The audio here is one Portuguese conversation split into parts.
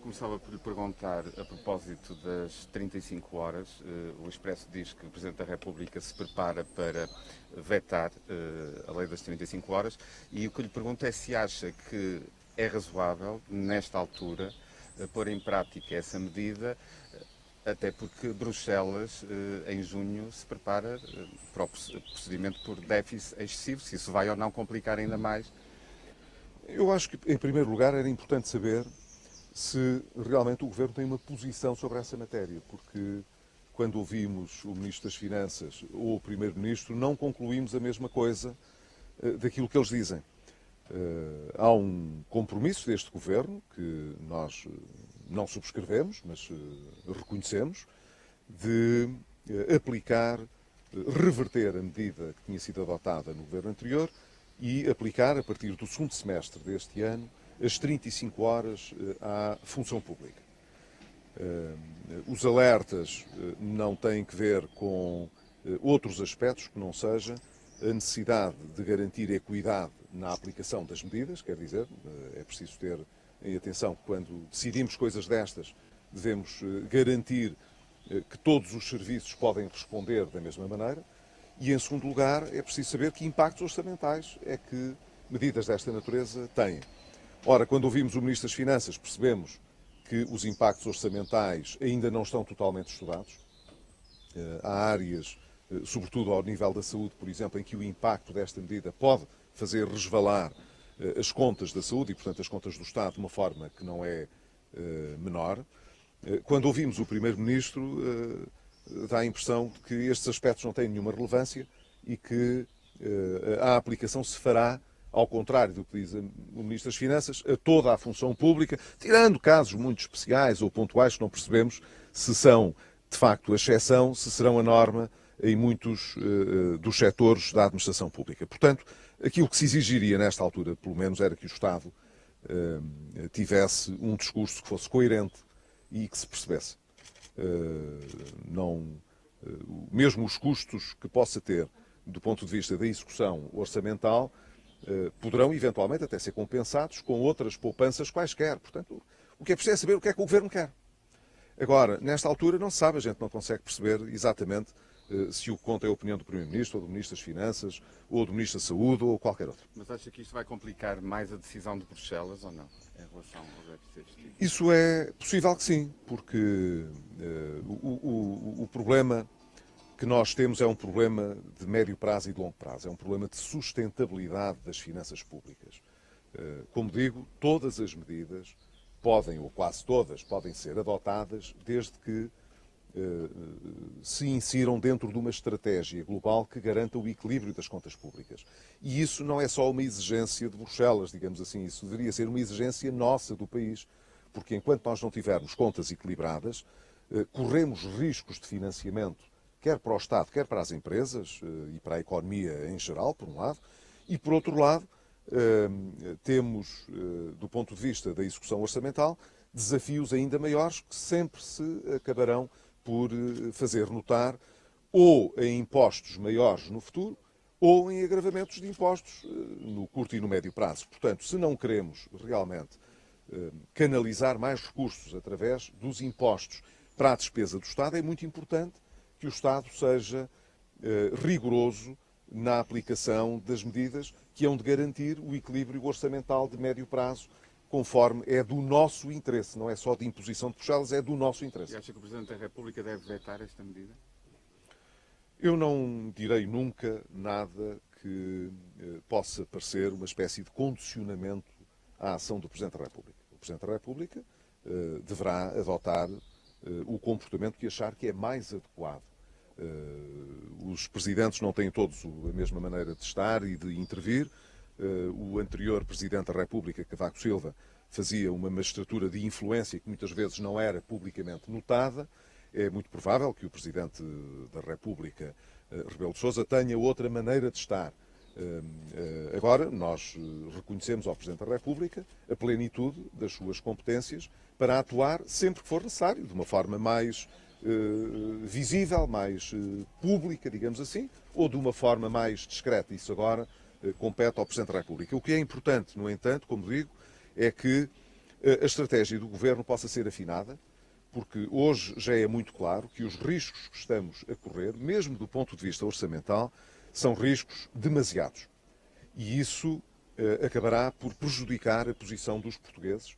começava por lhe perguntar, a propósito das 35 horas, o Expresso diz que o Presidente da República se prepara para vetar a lei das 35 horas, e o que lhe pergunto é se acha que é razoável, nesta altura, pôr em prática essa medida, até porque Bruxelas, em junho, se prepara para o procedimento por déficit excessivo, se isso vai ou não complicar ainda mais. Eu acho que, em primeiro lugar, era importante saber se realmente o Governo tem uma posição sobre essa matéria, porque quando ouvimos o Ministro das Finanças ou o Primeiro-Ministro, não concluímos a mesma coisa daquilo que eles dizem. Há um compromisso deste Governo, que nós não subscrevemos, mas reconhecemos, de aplicar, reverter a medida que tinha sido adotada no Governo anterior e aplicar, a partir do segundo semestre deste ano, as 35 horas à função pública. Os alertas não têm que ver com outros aspectos que não seja a necessidade de garantir equidade na aplicação das medidas, quer dizer, é preciso ter em atenção que quando decidimos coisas destas, devemos garantir que todos os serviços podem responder da mesma maneira. E, em segundo lugar, é preciso saber que impactos orçamentais é que medidas desta natureza têm. Ora, quando ouvimos o Ministro das Finanças, percebemos que os impactos orçamentais ainda não estão totalmente estudados. Há áreas, sobretudo ao nível da saúde, por exemplo, em que o impacto desta medida pode fazer resvalar as contas da saúde e, portanto, as contas do Estado de uma forma que não é menor. Quando ouvimos o Primeiro-Ministro, dá a impressão de que estes aspectos não têm nenhuma relevância e que a aplicação se fará, ao contrário do que diz o Ministro das Finanças, a toda a função pública, tirando casos muito especiais ou pontuais que não percebemos se são, de facto, a exceção, se serão a norma em muitos dos setores da administração pública. Portanto, aquilo que se exigiria nesta altura, pelo menos, era que o Estado tivesse um discurso que fosse coerente e que se percebesse. Não, mesmo os custos que possa ter do ponto de vista da execução orçamental poderão eventualmente até ser compensados com outras poupanças quaisquer. Portanto, o que é preciso é saber o que é que o Governo quer. Agora, nesta altura não se sabe, a gente não consegue perceber exatamente se o que conta é a opinião do Primeiro-Ministro, ou do Ministro das Finanças, ou do Ministro da Saúde, ou qualquer outro. Mas acha que isto vai complicar mais a decisão de Bruxelas ou não, em relação ao déficit excessivo? Isso é possível que sim, porque o problema que nós temos é um problema de médio prazo e de longo prazo. É um problema de sustentabilidade das finanças públicas. Como digo, todas as medidas podem, ou quase todas, podem ser adotadas desde que se insiram dentro de uma estratégia global que garanta o equilíbrio das contas públicas. E isso não é só uma exigência de Bruxelas, digamos assim, isso deveria ser uma exigência nossa do país, porque enquanto nós não tivermos contas equilibradas, corremos riscos de financiamento, quer para o Estado, quer para as empresas e para a economia em geral, por um lado, e por outro lado, temos, do ponto de vista da execução orçamental, desafios ainda maiores que sempre se acabarão por fazer notar ou em impostos maiores no futuro ou em agravamentos de impostos no curto e no médio prazo. Portanto, se não queremos realmente canalizar mais recursos através dos impostos para a despesa do Estado, é muito importante que o Estado seja rigoroso na aplicação das medidas que hão de garantir o equilíbrio orçamental de médio prazo, conforme é do nosso interesse, não é só de imposição de Bruxelas, é do nosso interesse. E acha que o Presidente da República deve vetar esta medida? Eu não direi nunca nada que possa parecer uma espécie de condicionamento à ação do Presidente da República. O Presidente da República deverá adotar o comportamento que achar que é mais adequado. Os presidentes não têm todos a mesma maneira de estar e de intervir. O anterior Presidente da República, Cavaco Silva, fazia uma magistratura de influência que muitas vezes não era publicamente notada. É muito provável que o Presidente da República, Rebelo de Sousa, tenha outra maneira de estar. Agora, nós reconhecemos ao Presidente da República a plenitude das suas competências para atuar sempre que for necessário, de uma forma mais visível, mais pública, digamos assim, ou de uma forma mais discreta. Isso agora compete ao Presidente da República. O que é importante, no entanto, como digo, é que a estratégia do Governo possa ser afinada, porque hoje já é muito claro que os riscos que estamos a correr, mesmo do ponto de vista orçamental, são riscos demasiados. E isso acabará por prejudicar a posição dos portugueses,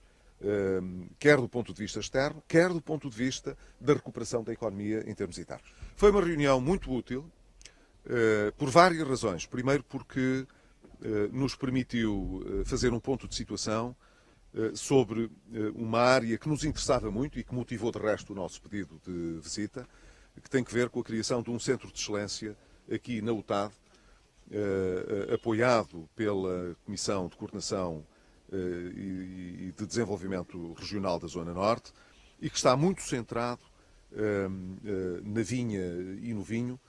quer do ponto de vista externo, quer do ponto de vista da recuperação da economia em termos internos. Foi uma reunião muito útil, por várias razões. Primeiro, porque nos permitiu fazer um ponto de situação sobre uma área que nos interessava muito e que motivou, de resto, o nosso pedido de visita, que tem que ver com a criação de um centro de excelência aqui na UTAD, apoiado pela Comissão de Coordenação e de Desenvolvimento Regional da Zona Norte, e que está muito centrado na vinha e no vinho,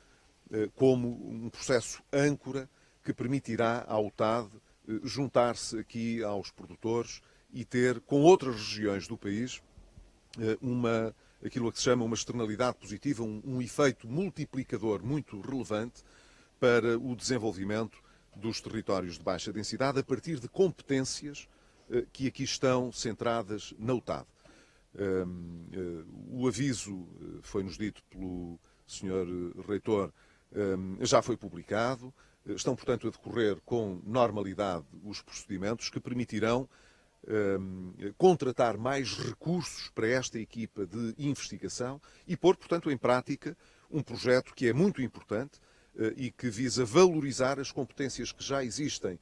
como um processo âncora que permitirá à UTAD juntar-se aqui aos produtores e ter, com outras regiões do país, aquilo a que se chama uma externalidade positiva, um efeito multiplicador muito relevante para o desenvolvimento dos territórios de baixa densidade a partir de competências que aqui estão centradas na UTAD. O aviso, foi-nos dito pelo Sr. Reitor, já foi publicado. Estão, portanto, a decorrer com normalidade os procedimentos que permitirão contratar mais recursos para esta equipa de investigação e pôr, portanto, em prática um projeto que é muito importante e que visa valorizar as competências que já existem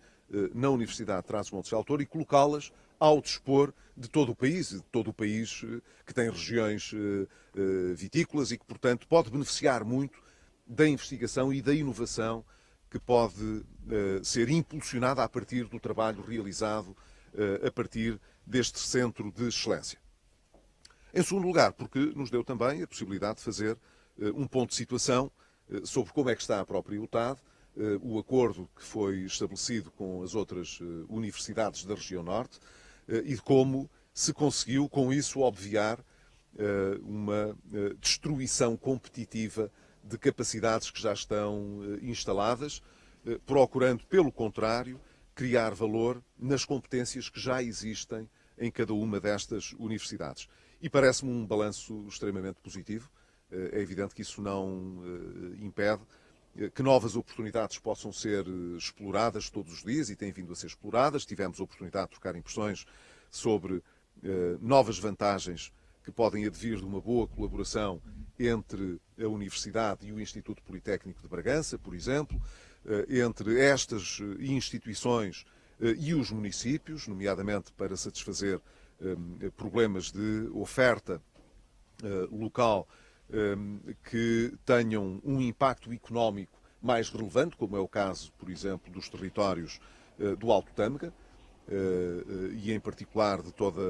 na Universidade de Trás-os-Montes de Altor e colocá-las ao dispor de todo o país que tem regiões vitícolas e que, portanto, pode beneficiar muito da investigação e da inovação que pode ser impulsionada a partir do trabalho realizado a partir deste centro de excelência. Em segundo lugar, porque nos deu também a possibilidade de fazer um ponto de situação sobre como é que está a própria UTAD, o acordo que foi estabelecido com as outras universidades da região norte e de como se conseguiu, com isso, obviar uma destruição competitiva de capacidades que já estão instaladas, procurando, pelo contrário, criar valor nas competências que já existem em cada uma destas universidades. E parece-me um balanço extremamente positivo. É evidente que isso não impede que novas oportunidades possam ser exploradas todos os dias e têm vindo a ser exploradas. Tivemos a oportunidade de trocar impressões sobre novas vantagens que podem advir de uma boa colaboração entre a Universidade e o Instituto Politécnico de Bragança, por exemplo, entre estas instituições e os municípios, nomeadamente para satisfazer problemas de oferta local que tenham um impacto económico mais relevante, como é o caso, por exemplo, dos territórios do Alto Tâmega e, em particular, de toda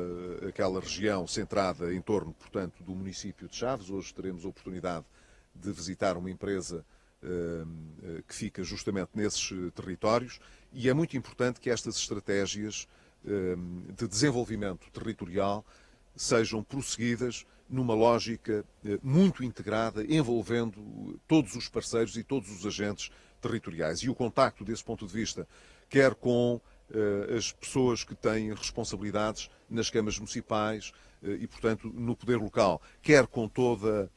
aquela região centrada em torno, portanto, do município de Chaves. Hoje teremos a oportunidade de visitar uma empresa que fica justamente nesses territórios e é muito importante que estas estratégias de desenvolvimento territorial sejam prosseguidas numa lógica muito integrada, envolvendo todos os parceiros e todos os agentes territoriais. E o contacto, desse ponto de vista, quer com as pessoas que têm responsabilidades nas câmaras municipais e, portanto, no poder local, quer com toda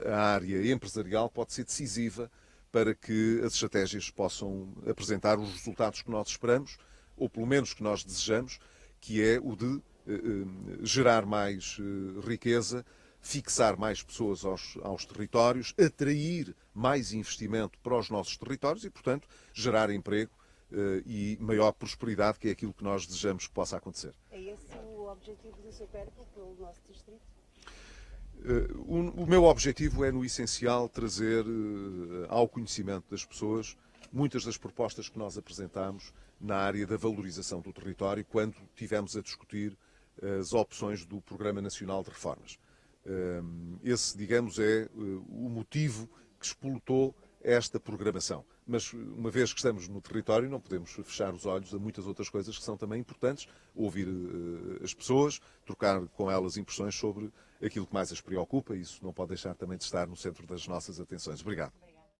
a área empresarial, pode ser decisiva para que as estratégias possam apresentar os resultados que nós esperamos, ou pelo menos que nós desejamos, que é o de gerar mais riqueza, fixar mais pessoas aos territórios, atrair mais investimento para os nossos territórios e, portanto, gerar emprego e maior prosperidade, que é aquilo que nós desejamos que possa acontecer. É esse o objetivo do seu périplo pelo nosso distrito? O meu objetivo é, no essencial, trazer ao conhecimento das pessoas muitas das propostas que nós apresentámos na área da valorização do território quando tivemos a discutir as opções do Programa Nacional de Reformas. Esse, digamos, é o motivo que explotou esta programação. Mas, uma vez que estamos no território, não podemos fechar os olhos a muitas outras coisas que são também importantes, ouvir as pessoas, trocar com elas impressões sobre aquilo que mais as preocupa, e isso não pode deixar também de estar no centro das nossas atenções. Obrigado.